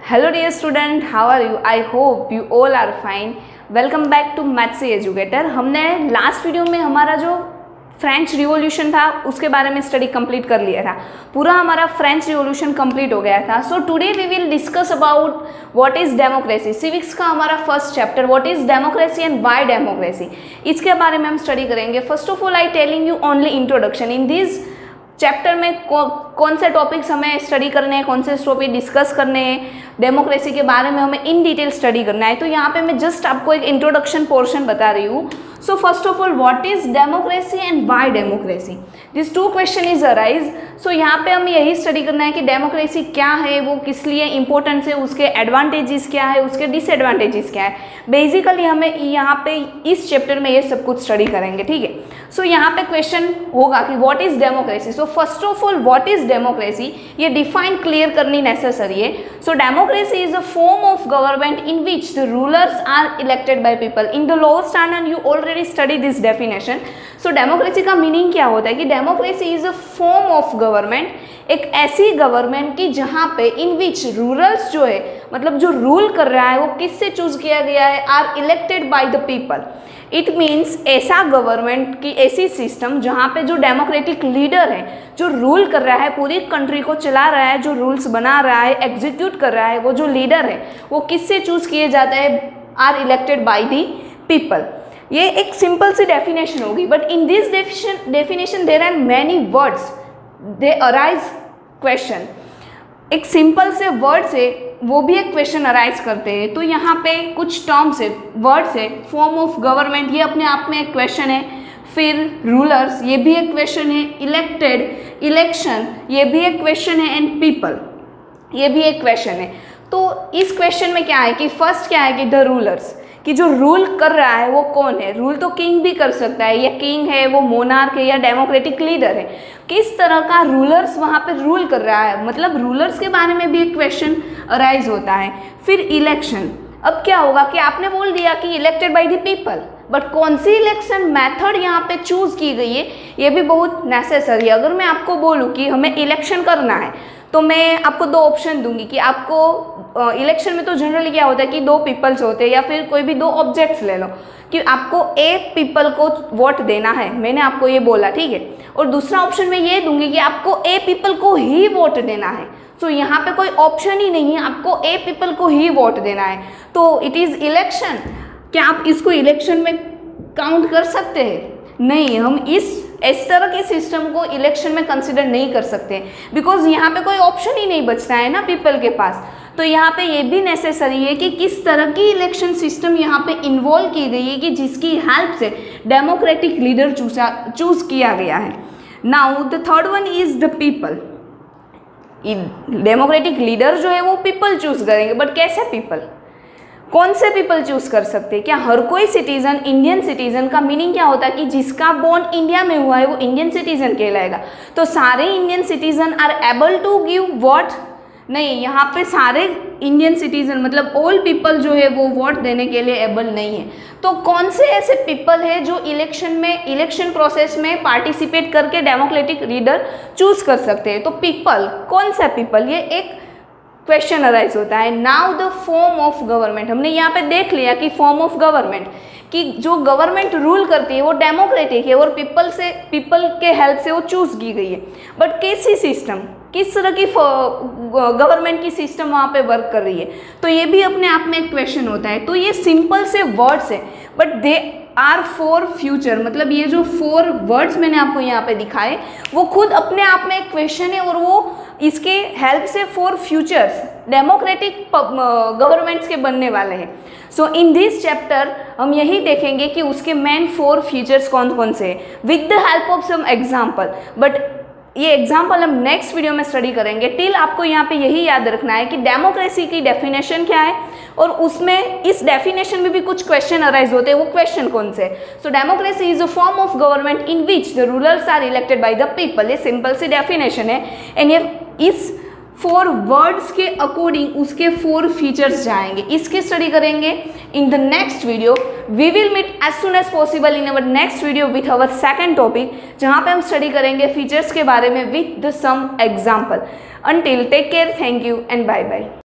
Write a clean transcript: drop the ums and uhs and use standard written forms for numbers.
Hello dear student, how are you? I hope you all are fine. Welcome back to maths educator. हमने last video में हमारा जो French revolution था उसके बारे में स्टडी कंप्लीट कर लिया था। पूरा हमारा फ्रेंच रिवॉल्यूशन कंप्लीट हो गया था। So today we will discuss about what is democracy. Civics का हमारा first chapter what is democracy and why democracy, इसके बारे में हम स्टडी करेंगे। First of all I telling you only introduction. In this chapter में कौन से टॉपिक्स हमें स्टडी करने हैं, कौन से टॉपिक डिस्कस करने हैं, डेमोक्रेसी के बारे में हमें इन डिटेल स्टडी करना है। तो यहाँ पे मैं जस्ट आपको एक इंट्रोडक्शन पोर्शन बता रही हूँ। So first of all what is democracy and why democracy, this two question is arise. So यहाँ पे हमें यही स्टडी करना है कि डेमोक्रेसी क्या है, वो किस लिए इंपॉर्टेंस है, उसके एडवांटेजेस क्या है, उसके डिसएडवांटेजेस क्या है। बेसिकली हमें यहाँ पे इस चैप्टर में ये सब कुछ स्टडी करेंगे, ठीक है। सो यहाँ पे क्वेश्चन होगा कि what is democracy. So first of all what is democracy, ये डिफाइन क्लियर करनी नेसेसरी है। So democracy is a form of government in which the rulers are elected by people. In the lower standard you already study this definition. So democracy का meaning क्या होता है कि democracy is a form of government, एक ऐसी government की जहाँ पे इन विच रूलर्स जो है, मतलब जो रूल कर रहा है वो किससे चूज किया गया है, are elected by the people. It means ऐसा गवर्नमेंट की ऐसी सिस्टम जहाँ पे जो डेमोक्रेटिक लीडर है, जो रूल कर रहा है, पूरी कंट्री को चला रहा है, जो रूल्स बना रहा है, एग्जीक्यूट कर रहा है, वो जो लीडर है वो किससे चूज किए जाते हैं, are elected by the people. ये एक सिंपल सी डेफिनेशन होगी, but in this definition there are many words, they arise question. एक सिंपल से वर्ड से वो भी एक क्वेश्चन अराइज करते हैं। तो यहाँ पे कुछ टर्म्स है, वर्ड्स है। फॉर्म ऑफ गवर्नमेंट ये अपने आप में एक क्वेश्चन है, फिर रूलर्स ये भी एक क्वेश्चन है, इलेक्टेड, इलेक्शन ये भी एक क्वेश्चन है, एंड पीपल ये भी एक क्वेश्चन है। तो इस क्वेश्चन में क्या है कि फर्स्ट क्या है कि द रूलर्स, कि जो रूल कर रहा है वो कौन है। रूल तो किंग भी कर सकता है, या किंग है, वो मोनार्क है, या डेमोक्रेटिक लीडर है। किस तरह का रूलर्स वहाँ पे रूल कर रहा है, मतलब रूलर्स के बारे में भी एक क्वेश्चन अराइज होता है। फिर इलेक्शन, अब क्या होगा कि आपने बोल दिया कि elected by the people, but कौन सी इलेक्शन मेथड यहाँ पे चूज की गई है ये भी बहुत नेसेसरी है। अगर मैं आपको बोलूँ कि हमें इलेक्शन करना है तो मैं आपको दो ऑप्शन दूंगी कि आपको इलेक्शन में तो जनरली क्या होता है कि दो पीपल्स होते हैं, या फिर कोई भी दो ऑब्जेक्ट्स ले लो कि आपको ए पीपल को वोट देना है, मैंने आपको ये बोला, ठीक है। और दूसरा ऑप्शन मैं ये दूंगी कि आपको ए पीपल को ही वोट देना है। तो यहाँ पे कोई ऑप्शन ही नहीं है, आपको ए पीपल को ही वोट देना है, तो इट इज़ इलेक्शन। क्या आप इसको इलेक्शन में काउंट कर सकते हैं? नहीं, हम इस तरह के सिस्टम को इलेक्शन में कंसिडर नहीं कर सकते, बिकॉज यहाँ पे कोई ऑप्शन ही नहीं बचता है ना पीपल के पास। तो यहाँ पे ये भी नेसेसरी है कि किस तरह की इलेक्शन सिस्टम यहाँ पे इन्वॉल्व की गई है कि जिसकी हेल्प से डेमोक्रेटिक लीडर चूज किया गया है। Now the third one is the people. Democratic leader जो है वो पीपल चूज करेंगे, बट कैसे पीपल, कौन से पीपल चूज कर सकते हैं? क्या हर कोई सिटीजन, इंडियन सिटीजन का मीनिंग क्या होता है कि जिसका बोर्न इंडिया में हुआ है वो इंडियन सिटीजन कहलाएगा। तो सारे Indian citizen are able to give vote? नहीं, यहाँ पे सारे इंडियन सिटीजन मतलब ऑल पीपल जो है वो वोट देने के लिए एबल नहीं है। तो कौन से ऐसे पीपल है जो इलेक्शन प्रोसेस में पार्टिसिपेट करके डेमोक्रेटिक लीडर चूज कर सकते हैं? तो पीपल, कौन सा पीपल, ये एक क्वेश्चन अराइज होता है। Now the form of government, हमने यहाँ पे देख लिया कि फॉर्म ऑफ गवर्नमेंट कि जो गवर्नमेंट रूल करती है वो डेमोक्रेटिक है और पीपल के हेल्प से वो चूज की गई है। बट कैसी सिस्टम, किस तरह की गवर्नमेंट की सिस्टम वहाँ पे वर्क कर रही है, तो ये भी अपने आप में एक क्वेश्चन होता है। तो ये सिंपल से वर्ड्स है, but they are for future, मतलब ये जो 4 वर्ड्स मैंने आपको यहाँ पे दिखाए वो खुद अपने आप में एक क्वेश्चन है, और वो इसके हेल्प से 4 फ्यूचर्स डेमोक्रेटिक गवर्नमेंट्स के बनने वाले हैं। सो इन दिस चैप्टर हम यही देखेंगे कि उसके मेन 4 फीचर्स कौन कौन से हैं with the help of some example. But ये एग्जाम्पल हम नेक्स्ट वीडियो में स्टडी करेंगे। टिल आपको यहाँ पे यही याद रखना है कि डेमोक्रेसी की डेफिनेशन क्या है, और उसमें इस डेफिनेशन में भी कुछ क्वेश्चन अराइज होते हैं, वो क्वेश्चन कौन से। So democracy is a form of government in which the rulers are elected by the people. ये सिंपल सी डेफिनेशन है, एंड ये इस 4 वर्ड्स के अकॉर्डिंग उसके 4 फीचर्स जाएंगे, इसकी स्टडी करेंगे in the next video. We will meet as soon as possible in our next video with our second topic, जहाँ पे हम स्टडी करेंगे फीचर्स के बारे में with the some example. Until, take care, thank you and bye bye.